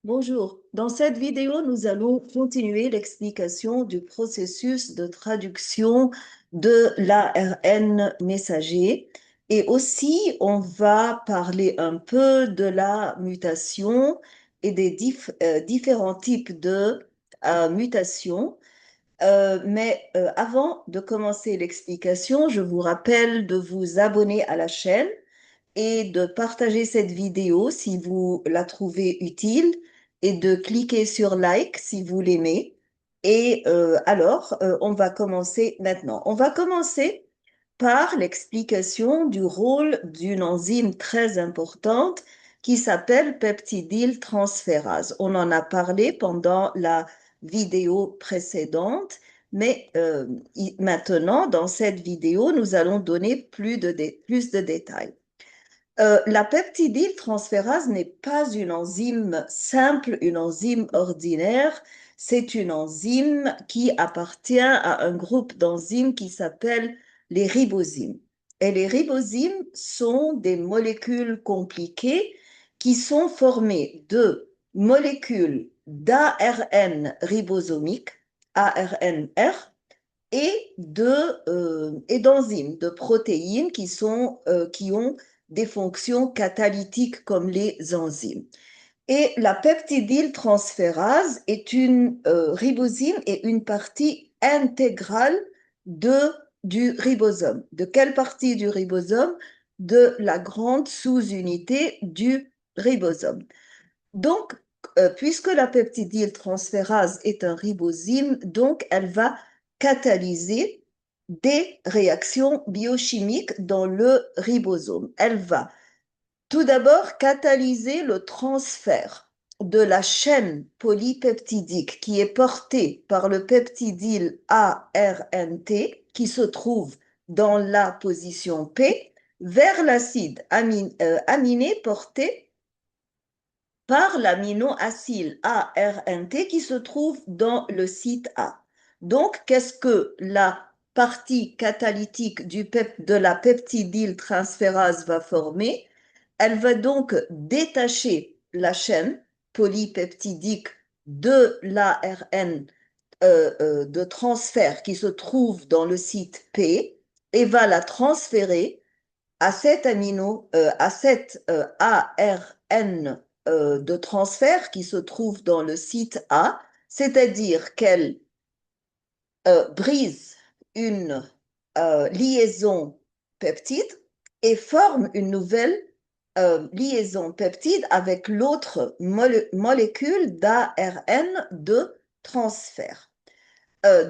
Bonjour, dans cette vidéo, nous allons continuer l'explication du processus de traduction de l'ARN messager et aussi on va parler un peu de la mutation et des différents types de mutations. Mais avant de commencer l'explication, je vous rappelle de vous abonner à la chaîne et de partager cette vidéo si vous la trouvez utile et de cliquer sur like si vous l'aimez. On va commencer maintenant. On va commencer par l'explication du rôle d'une enzyme très importante qui s'appelle peptidyltransférase. On en a parlé pendant la vidéo précédente, mais maintenant, dans cette vidéo, nous allons donner plus de détails. La peptidyltransférase n'est pas une enzyme simple, une enzyme ordinaire. C'est une enzyme qui appartient à un groupe d'enzymes qui s'appelle les ribozymes. Et les ribozymes sont des molécules compliquées qui sont formées de molécules d'ARN ribosomique, ARNR, et d'enzymes, de protéines qui ont des fonctions catalytiques comme les enzymes. Et la peptidyltransférase est une ribozyme et une partie intégrale du ribosome. De quelle partie du ribosome? De la grande sous-unité du ribosome. Donc, puisque la peptidyltransférase est un ribozyme, donc elle va catalyser des réactions biochimiques dans le ribosome. Elle va tout d'abord catalyser le transfert de la chaîne polypeptidique qui est portée par le peptidyl ARNT qui se trouve dans la position P vers l'acide aminé porté par l'aminoacide ARNT qui se trouve dans le site A. Donc, qu'est-ce que la partie catalytique de la peptidyltransférase va former? Elle va donc détacher la chaîne polypeptidique de l'ARN de transfert qui se trouve dans le site P et va la transférer à cet ARN de transfert qui se trouve dans le site A, c'est-à-dire qu'elle brise une liaison peptide et forme une nouvelle liaison peptide avec l'autre molécule d'ARN de transfert.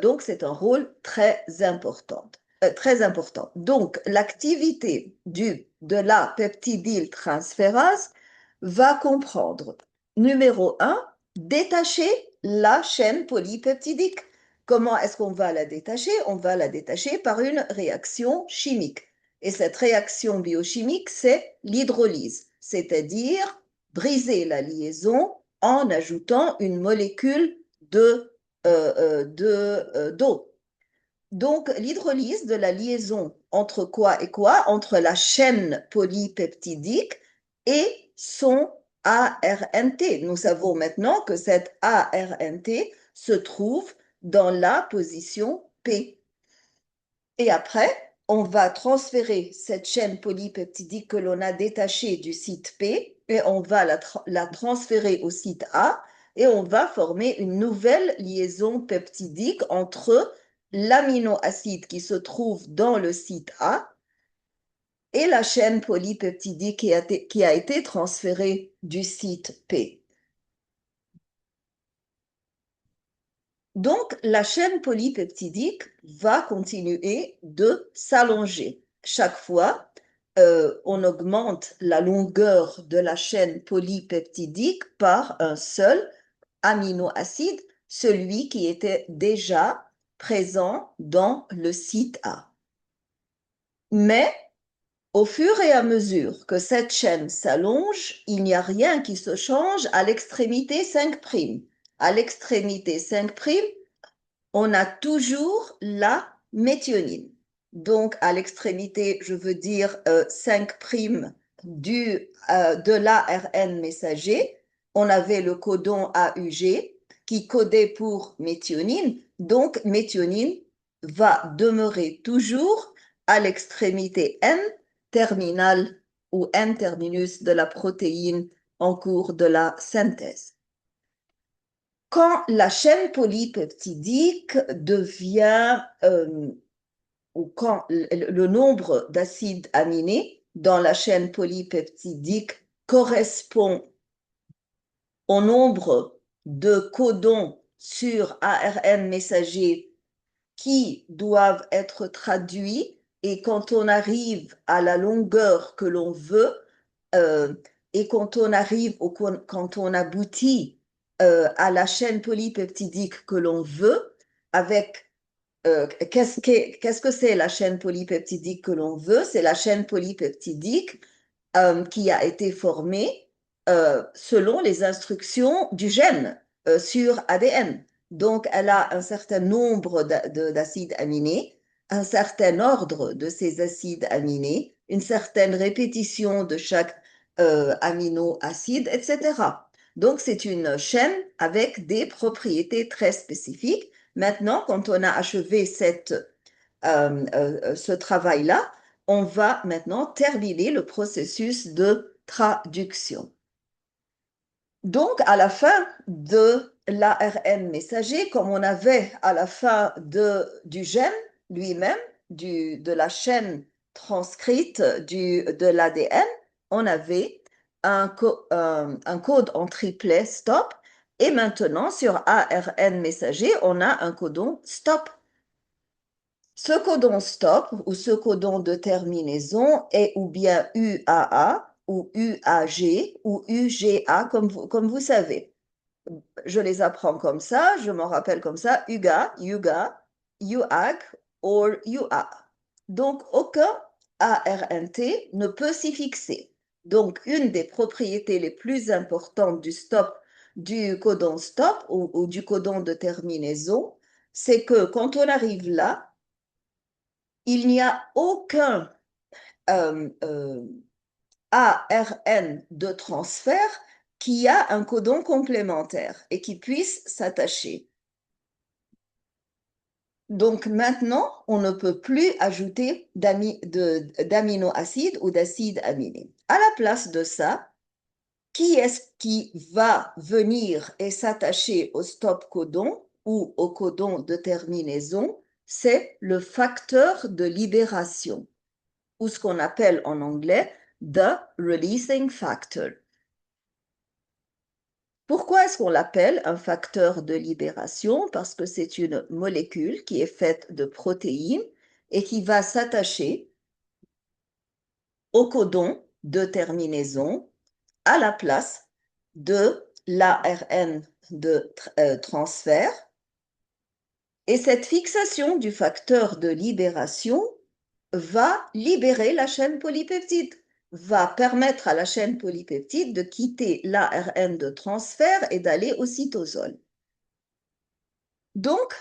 Donc, c'est un rôle très important. Très important. Donc, l'activité de la peptidyltransférase va comprendre, numéro un, détacher la chaîne polypeptidique. Comment est-ce qu'on va la détacher? On va la détacher par une réaction chimique. Et cette réaction biochimique, c'est l'hydrolyse, c'est-à-dire briser la liaison en ajoutant une molécule d'eau. Donc, l'hydrolyse de la liaison entre quoi et quoi? Entre la chaîne polypeptidique et son ARNT. Nous savons maintenant que cette ARNT se trouve dans la position P. Et après, on va transférer cette chaîne polypeptidique que l'on a détachée du site P et on va la transférer au site A et on va former une nouvelle liaison peptidique entre l'aminoacide qui se trouve dans le site A et la chaîne polypeptidique qui a été transférée du site P. Donc, la chaîne polypeptidique va continuer de s'allonger. Chaque fois, on augmente la longueur de la chaîne polypeptidique par un seul aminoacide, celui qui était déjà présent dans le site A. Mais au fur et à mesure que cette chaîne s'allonge, il n'y a rien qui se change à l'extrémité 5'. À l'extrémité 5', on a toujours la méthionine. Donc, à l'extrémité, je veux dire 5' de l'ARN messager, on avait le codon AUG qui codait pour méthionine. Donc, méthionine va demeurer toujours à l'extrémité N terminale ou N terminus de la protéine en cours de la synthèse. Quand la chaîne polypeptidique devient, ou quand le nombre d'acides aminés dans la chaîne polypeptidique correspond au nombre de codons sur ARN messager qui doivent être traduits, et quand on arrive à la longueur que l'on veut, euh, et quand on arrive quand on aboutit à la chaîne polypeptidique que l'on veut, avec qu'est-ce que c'est la chaîne polypeptidique que l'on veut? C'est la chaîne polypeptidique qui a été formée selon les instructions du gène sur ADN. Donc, elle a un certain nombre d'acides aminés, un certain ordre de ces acides aminés, une certaine répétition de chaque aminoacide, etc. Donc, c'est une chaîne avec des propriétés très spécifiques. Maintenant, quand on a achevé ce travail-là, on va maintenant terminer le processus de traduction. Donc, à la fin de l'ARN messager, comme on avait à la fin du gène lui-même, de la chaîne transcrite de l'ADN, on avait un code en triplet stop, et maintenant sur ARN messager, on a un codon stop. Ce codon stop ou ce codon de terminaison est ou bien UAA ou UAG ou UGA, comme vous savez. Je les apprends comme ça, je m'en rappelle comme ça, UGA, UGA, UAG ou UA. Donc, aucun ARNT ne peut s'y fixer. Donc, une des propriétés les plus importantes du codon stop ou du codon de terminaison, c'est que quand on arrive là, il n'y a aucun ARN de transfert qui a un codon complémentaire et qui puisse s'attacher. Donc maintenant, on ne peut plus ajouter d'aminoacides ou d'acides aminés. À la place de ça, qui est-ce qui va venir et s'attacher au stop codon ou au codon de terminaison? C'est le facteur de libération, ou ce qu'on appelle en anglais the releasing factor. Pourquoi est-ce qu'on l'appelle un facteur de libération? Parce que c'est une molécule qui est faite de protéines et qui va s'attacher au codon de terminaison à la place de l'ARN de transfert. Et cette fixation du facteur de libération va libérer la chaîne polypeptide, va permettre à la chaîne polypeptide de quitter l'ARN de transfert et d'aller au cytosol. Donc,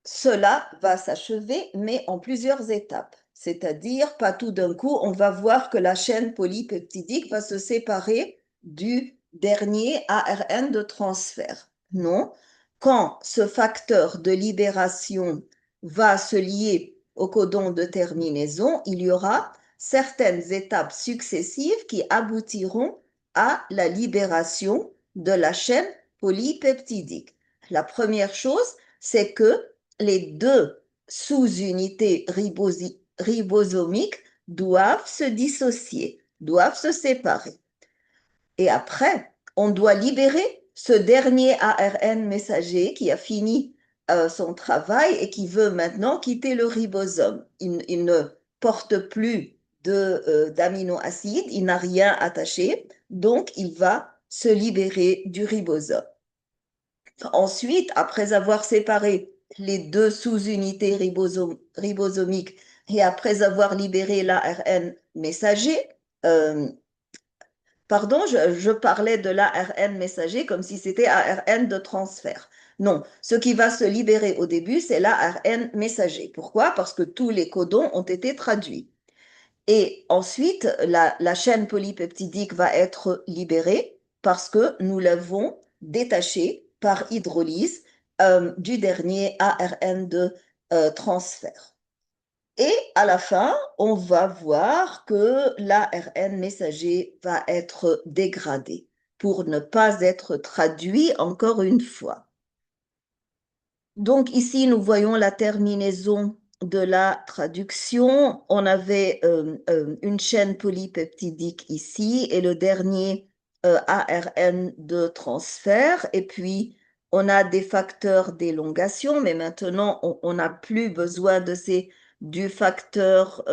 cela va s'achever, mais en plusieurs étapes. C'est-à-dire, pas tout d'un coup, on va voir que la chaîne polypeptidique va se séparer du dernier ARN de transfert. Non, quand ce facteur de libération va se lier au codon de terminaison, il y aura certaines étapes successives qui aboutiront à la libération de la chaîne polypeptidique. La première chose, c'est que les deux sous-unités ribosomiques doivent se dissocier, doivent se séparer. Et après, on doit libérer ce dernier ARN messager qui a fini son travail et qui veut maintenant quitter le ribosome. Il ne porte plus d'aminoacides, il n'a rien attaché, donc il va se libérer du ribosome. Ensuite, après avoir séparé les deux sous-unités ribosomiques et après avoir libéré l'ARN messager, pardon, je parlais de l'ARN messager comme si c'était ARN de transfert. Non, ce qui va se libérer au début, c'est l'ARN messager. Pourquoi? Parce que tous les codons ont été traduits. Et ensuite, la chaîne polypeptidique va être libérée parce que nous l'avons détaché par hydrolyse du dernier ARN de transfert. Et à la fin, on va voir que l'ARN messager va être dégradé pour ne pas être traduit encore une fois. Donc ici, nous voyons la terminaison de la traduction. On avait une chaîne polypeptidique ici et le dernier ARN de transfert. Et puis, on a des facteurs d'élongation, mais maintenant, on n'a plus besoin du facteur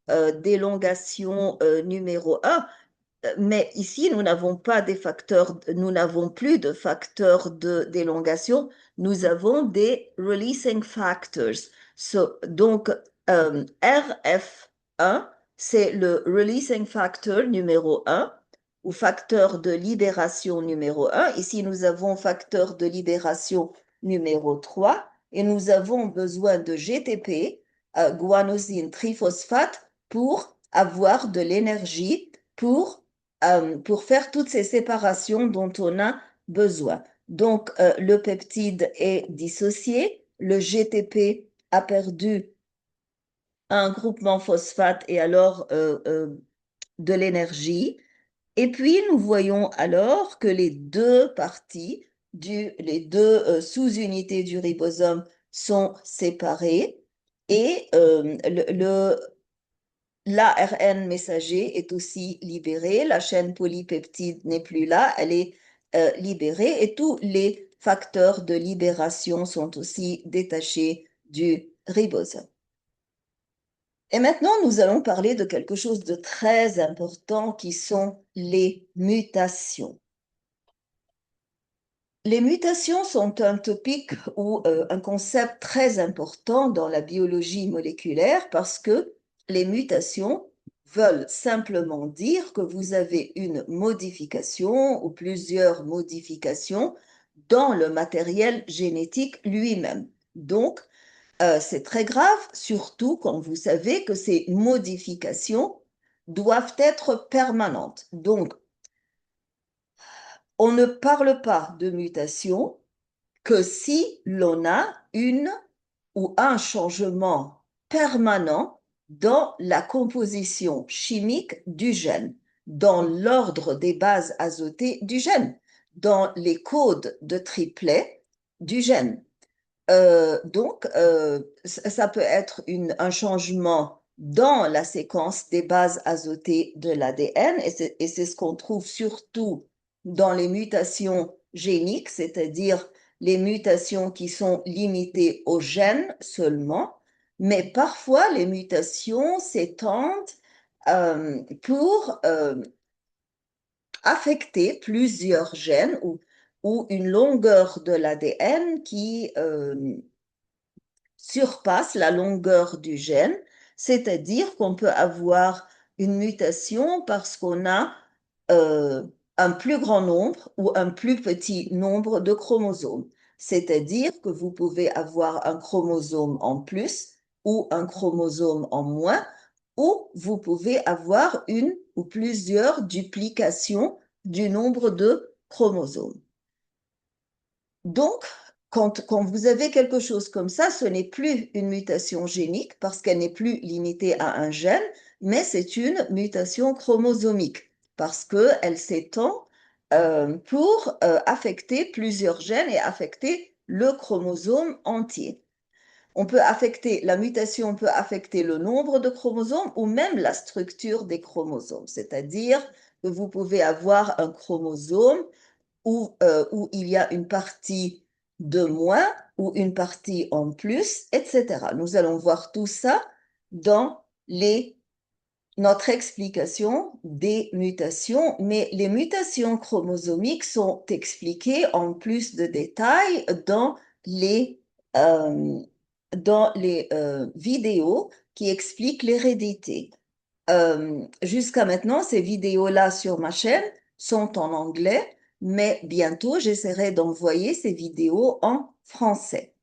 d'élongation numéro un. Mais ici, nous n'avons pas des facteurs, nous n'avons plus de facteurs d'élongation, nous avons des releasing factors. Donc, RF1, c'est le releasing factor numéro 1 ou facteur de libération numéro 1. Ici, nous avons facteur de libération numéro 3 et nous avons besoin de GTP, guanosine triphosphate, pour avoir de l'énergie pour faire toutes ces séparations dont on a besoin. Donc, le peptide est dissocié, le GTP a perdu un groupement phosphate et alors de l'énergie. Et puis, nous voyons alors que les deux parties, les deux sous-unités du ribosome sont séparées et l'ARN messager est aussi libéré, la chaîne polypeptide n'est plus là, elle est libérée et tous les facteurs de libération sont aussi détachés du ribosome. Et maintenant, nous allons parler de quelque chose de très important qui sont les mutations. Les mutations sont un topic ou un concept très important dans la biologie moléculaire parce que les mutations veulent simplement dire que vous avez une modification ou plusieurs modifications dans le matériel génétique lui-même. Donc, c'est très grave, surtout quand vous savez que ces modifications doivent être permanentes. Donc, on ne parle pas de mutation que si l'on a une ou un changement permanent dans la composition chimique du gène, dans l'ordre des bases azotées du gène, dans les codes de triplet du gène. Donc, ça peut être un changement dans la séquence des bases azotées de l'ADN, et c'est ce qu'on trouve surtout dans les mutations géniques, c'est-à-dire les mutations qui sont limitées au gène seulement, mais parfois les mutations s'étendent pour affecter plusieurs gènes ou une longueur de l'ADN qui surpasse la longueur du gène, c'est-à-dire qu'on peut avoir une mutation parce qu'on a euh, un plus grand nombre ou un plus petit nombre de chromosomes. C'est-à-dire que vous pouvez avoir un chromosome en plus ou un chromosome en moins, ou vous pouvez avoir une ou plusieurs duplications du nombre de chromosomes. Donc, quand vous avez quelque chose comme ça, ce n'est plus une mutation génique parce qu'elle n'est plus limitée à un gène, mais c'est une mutation chromosomique parce qu'elle s'étend pour affecter plusieurs gènes et affecter le chromosome entier. La mutation peut affecter le nombre de chromosomes ou même la structure des chromosomes, c'est-à-dire que vous pouvez avoir un chromosome où il y a une partie de moins ou une partie en plus, etc. Nous allons voir tout ça dans notre explication des mutations, mais les mutations chromosomiques sont expliquées en plus de détails euh, dans les vidéos qui expliquent l'hérédité. Jusqu'à maintenant, ces vidéos-là sur ma chaîne sont en anglais, mais bientôt, j'essaierai d'envoyer ces vidéos en français.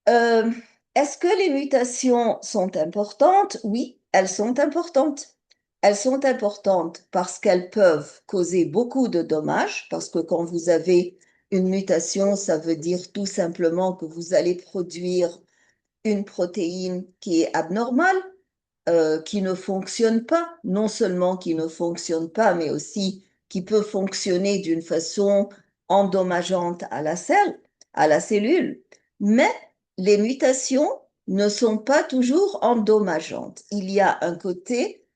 Euh, Est-ce que les mutations sont importantes? Oui, elles sont importantes. Elles sont importantes parce qu'elles peuvent causer beaucoup de dommages, parce que quand vous avez une mutation, ça veut dire tout simplement que vous allez produire une protéine qui est abnormale, qui ne fonctionne pas, non seulement qui ne fonctionne pas, mais aussi qui peut fonctionner d'une façon endommageante à la cellule. Mais les mutations ne sont pas toujours endommageantes. Il y a un côté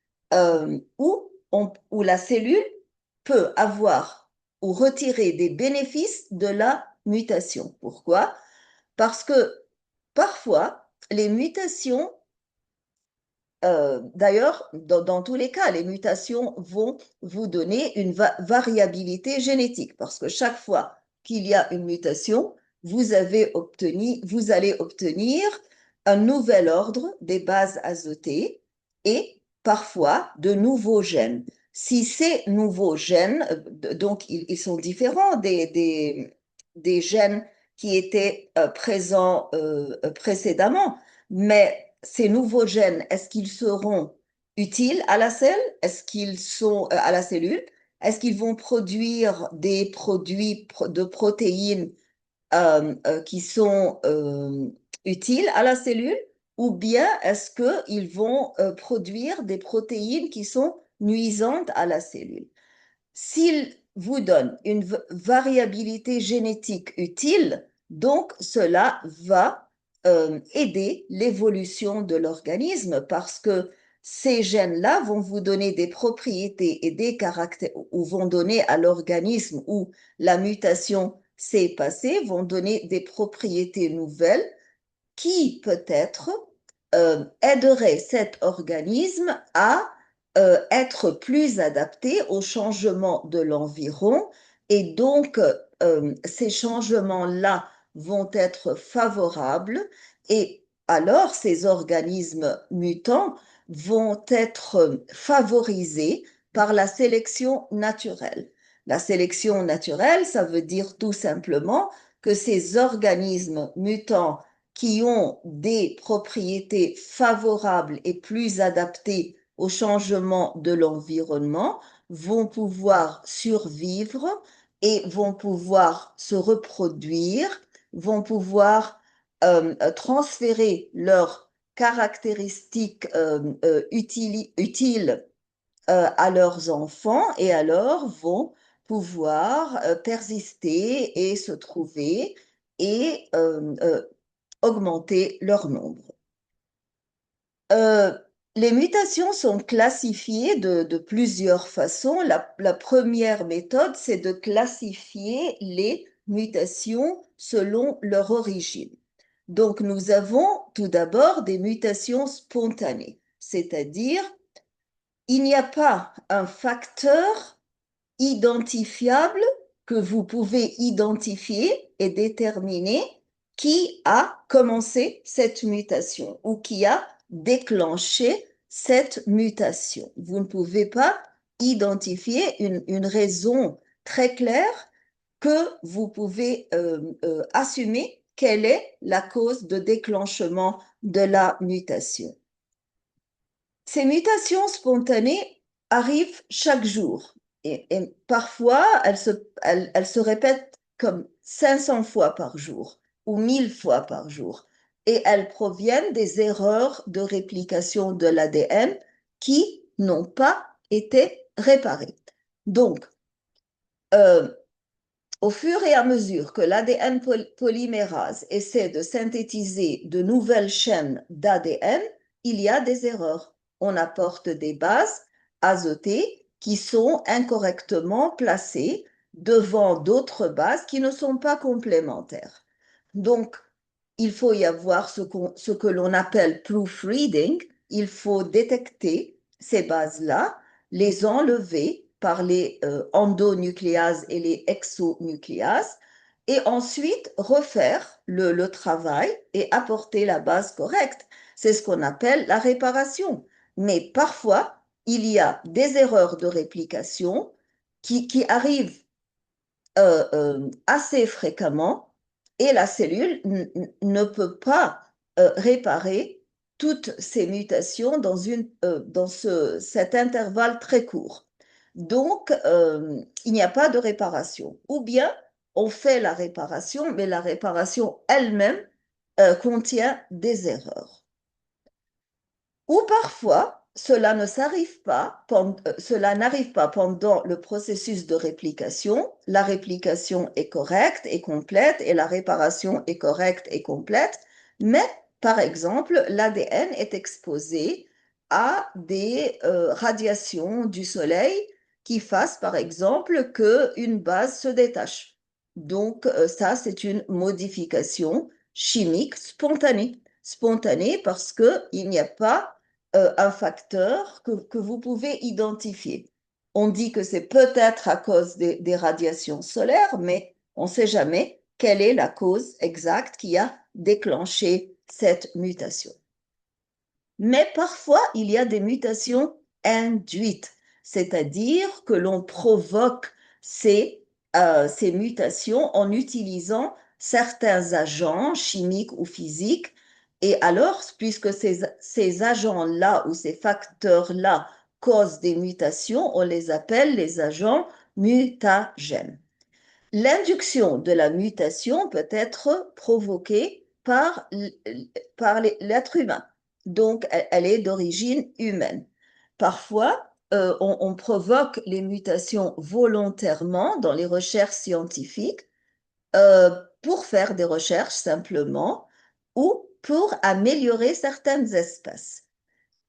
où la cellule peut avoir ou retirer des bénéfices de la mutation. Pourquoi? Parce que parfois, les mutations d'ailleurs, dans tous les cas, les mutations vont vous donner une variabilité génétique parce que chaque fois qu'il y a une mutation, vous allez obtenir un nouvel ordre des bases azotées et parfois de nouveaux gènes. Si ces nouveaux gènes, donc ils sont différents des gènes qui étaient présents précédemment, mais ces nouveaux gènes, est-ce qu'ils seront utiles à la cellule? Est-ce qu'ils sont à la cellule? Est-ce qu'ils vont produire des produits de protéines qui sont utiles à la cellule? Ou bien est-ce qu'ils vont produire des protéines qui sont nuisantes à la cellule? S'il vous donne une variabilité génétique utile, donc cela va aider l'évolution de l'organisme parce que ces gènes-là vont vous donner des propriétés et des caractères, ou vont donner à l'organisme où la mutation s'est passée, vont donner des propriétés nouvelles qui peut-être aiderait cet organisme à être plus adapté aux changements de l'environ et donc ces changements-là vont être favorables et alors ces organismes mutants vont être favorisés par la sélection naturelle. La sélection naturelle, ça veut dire tout simplement que ces organismes mutants qui ont des propriétés favorables et plus adaptées au changement de l'environnement vont pouvoir survivre et vont pouvoir se reproduire, vont pouvoir transférer leurs caractéristiques utiles à leurs enfants et alors vont pouvoir persister et se trouver et augmenter leur nombre. Euh, les mutations sont classifiées de plusieurs façons. La première méthode, c'est de classifier les mutations selon leur origine. Donc, nous avons tout d'abord des mutations spontanées, c'est-à-dire il n'y a pas un facteur identifiable que vous pouvez identifier et déterminer qui a commencé cette mutation ou qui a déclenché cette mutation. Vous ne pouvez pas identifier une raison très claire que vous pouvez assumer quelle est la cause de déclenchement de la mutation. Ces mutations spontanées arrivent chaque jour et parfois elles se répètent comme 500 fois par jour ou 1000 fois par jour et elles proviennent des erreurs de réplication de l'ADN qui n'ont pas été réparées. Donc, euh, au fur et à mesure que l'ADN polymérase essaie de synthétiser de nouvelles chaînes d'ADN, il y a des erreurs. On apporte des bases azotées qui sont incorrectement placées devant d'autres bases qui ne sont pas complémentaires. Donc, il faut y avoir ce que l'on appelle proofreading. Il faut détecter ces bases-là, les enlever par les endonucléases et les exonucléases, et ensuite refaire le travail et apporter la base correcte. C'est ce qu'on appelle la réparation. Mais parfois, il y a des erreurs de réplication qui arrivent assez fréquemment et la cellule ne peut pas réparer toutes ces mutations dans cet intervalle très court. Donc, il n'y a pas de réparation. Ou bien, on fait la réparation, mais la réparation elle-même contient des erreurs. Ou parfois, cela n'arrive pas pendant le processus de réplication. La réplication est correcte et complète et la réparation est correcte et complète, mais par exemple, l'ADN est exposé à des radiations du soleil qui fassent par exemple qu'une base se détache. Donc ça, c'est une modification chimique spontanée. Spontanée parce qu'il n'y a pas un facteur que vous pouvez identifier. On dit que c'est peut-être à cause des radiations solaires, mais on ne sait jamais quelle est la cause exacte qui a déclenché cette mutation. Mais parfois, il y a des mutations induites, c'est-à-dire que l'on provoque ces mutations en utilisant certains agents chimiques ou physiques. Et alors, puisque ces agents-là ou ces facteurs-là causent des mutations, on les appelle les agents mutagènes. L'induction de la mutation peut être provoquée par l'être humain. Donc, elle est d'origine humaine. Parfois, on provoque les mutations volontairement dans les recherches scientifiques euh, pour faire des recherches simplement ou pour améliorer certaines espèces.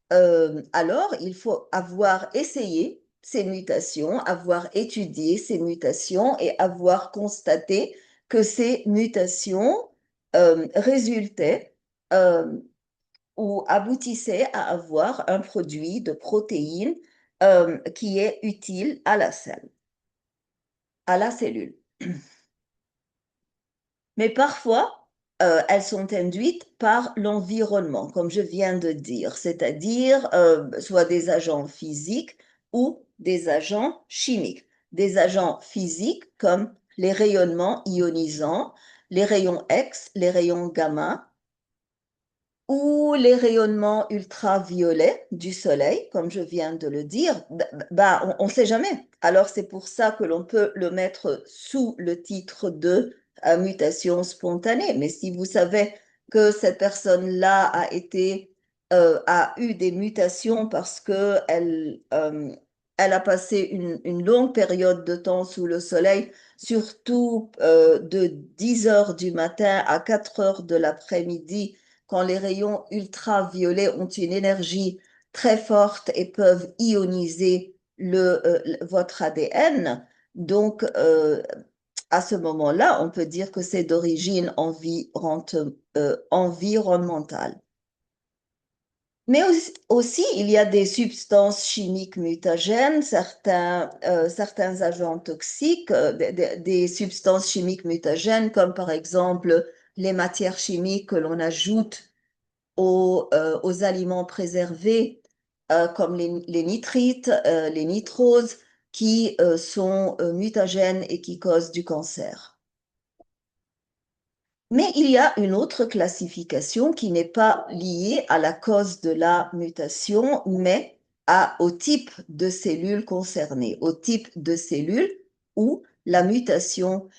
Alors, il faut avoir essayé ces mutations, avoir étudié ces mutations et avoir constaté que ces mutations résultaient euh, ou aboutissaient à avoir un produit de protéines qui est utile à la cellule. Mais parfois, elles sont induites par l'environnement, comme je viens de dire, c'est-à-dire soit des agents physiques ou des agents chimiques. Des agents physiques comme les rayonnements ionisants, les rayons X, les rayons gamma, ou les rayonnements ultraviolets du soleil, comme je viens de le dire, bah, on ne sait jamais. Alors c'est pour ça que l'on peut le mettre sous le titre de mutation spontanée. Mais si vous savez que cette personne-là a eu des mutations parce que elle a passé une longue période de temps sous le soleil, surtout de 10 heures du matin à 4 heures de l'après-midi, quand les rayons ultraviolets ont une énergie très forte et peuvent ioniser votre ADN. Donc, à ce moment-là, on peut dire que c'est d'origine environnementale. Mais aussi, il y a des substances chimiques mutagènes, certains agents toxiques, des substances chimiques mutagènes, comme par exemple les matières chimiques que l'on ajoute aux aliments préservés, comme les nitrites, les nitroses, qui sont mutagènes et qui causent du cancer. Mais il y a une autre classification qui n'est pas liée à la cause de la mutation, mais au type de cellules concernées, au type de cellules où la mutation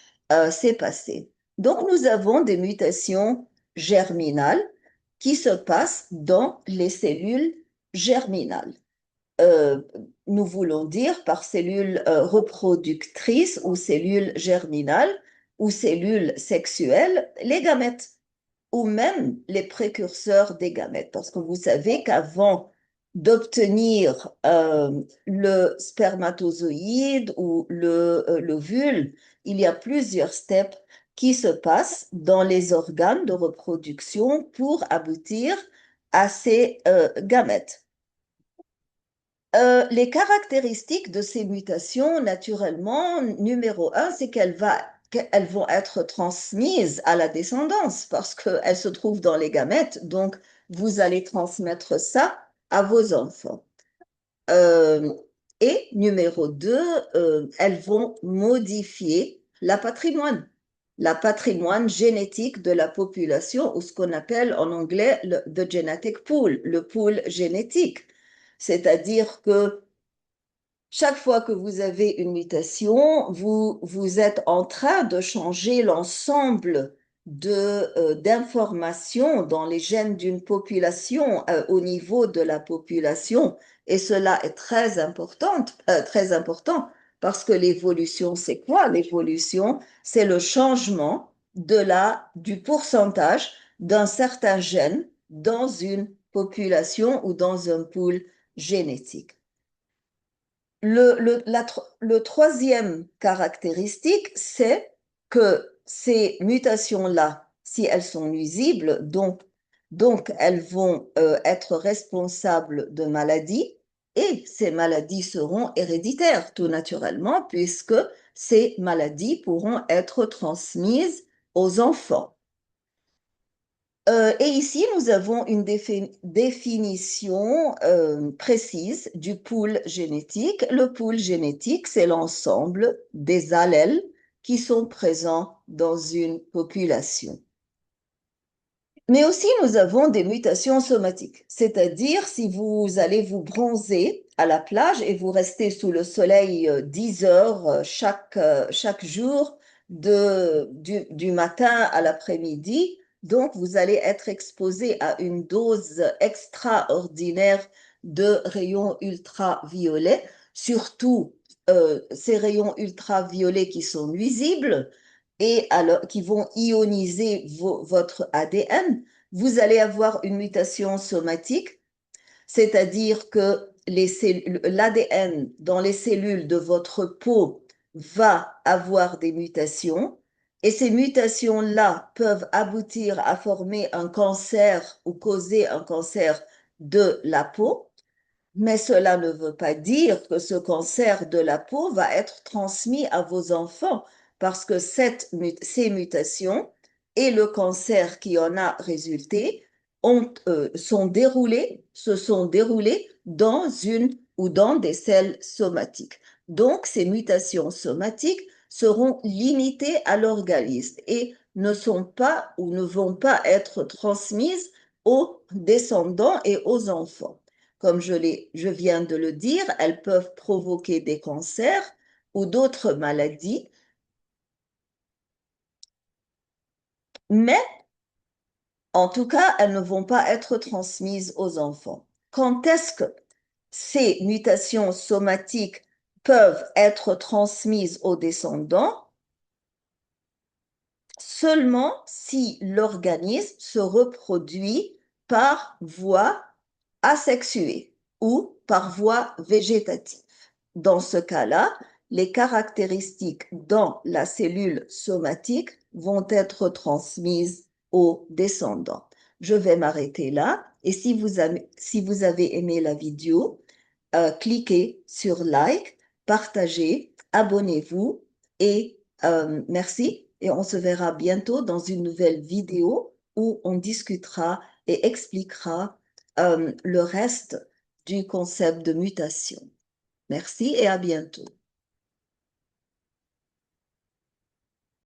s'est passée. Donc, nous avons des mutations germinales qui se passent dans les cellules germinales. Euh, Nous voulons dire par cellules reproductrices ou cellules germinales ou cellules sexuelles, les gamètes ou même les précurseurs des gamètes. Parce que vous savez qu'avant d'obtenir le spermatozoïde ou l'ovule, il y a plusieurs steps qui se passent dans les organes de reproduction pour aboutir à ces gamètes. Les caractéristiques de ces mutations, naturellement, numéro un, c'est qu'elles vont être transmises à la descendance parce qu'elles se trouvent dans les gamètes. Donc, vous allez transmettre ça à vos enfants. Euh, et numéro deux, elles vont modifier la patrimoine. la patrimoine génétique de la population, ou ce qu'on appelle en anglais the genetic pool, le pool génétique. C'est-à-dire que chaque fois que vous avez une mutation, vous êtes en train de changer l'ensemble d'informations dans les gènes d'une population au niveau de la population. Et cela est très important parce que l'évolution, c'est quoi? L'évolution, c'est le changement du pourcentage d'un certain gène dans une population ou dans un pool génétique. Le troisième caractéristique, c'est que ces mutations-là, si elles sont nuisibles, donc elles vont être responsables de maladies et ces maladies seront héréditaires tout naturellement puisque ces maladies pourront être transmises aux enfants. Et ici, nous avons une définition précise du pool génétique. Le pool génétique, c'est l'ensemble des allèles qui sont présents dans une population. Mais aussi, nous avons des mutations somatiques, c'est-à-dire si vous allez vous bronzer à la plage et vous restez sous le soleil 10 heures chaque jour du matin à l'après-midi, donc vous allez être exposé à une dose extraordinaire de rayons ultraviolets, surtout ces rayons ultraviolets qui sont nuisibles et alors, qui vont ioniser votre ADN, vous allez avoir une mutation somatique, c'est-à-dire que l'ADN dans les cellules de votre peau va avoir des mutations et ces mutations-là peuvent aboutir à former un cancer ou causer un cancer de la peau. Mais cela ne veut pas dire que ce cancer de la peau va être transmis à vos enfants parce que ces mutations et le cancer qui en a résulté se sont déroulés dans une ou dans des cellules somatiques. Donc, ces mutations somatiques seront limitées à l'organisme et ne sont pas ou ne vont pas être transmises aux descendants et aux enfants. Comme je viens de le dire, elles peuvent provoquer des cancers ou d'autres maladies, mais en tout cas, elles ne vont pas être transmises aux enfants. Quand est-ce que ces mutations somatiques peuvent être transmises aux descendants? Seulement si l'organisme se reproduit par voie asexuée ou par voie végétative. Dans ce cas-là, les caractéristiques dans la cellule somatique vont être transmises aux descendants. Je vais m'arrêter là et si vous avez aimé la vidéo, cliquez sur like, partagez, abonnez-vous et merci. Et on se verra bientôt dans une nouvelle vidéo où on discutera et expliquera le reste du concept de mutation. Merci et à bientôt.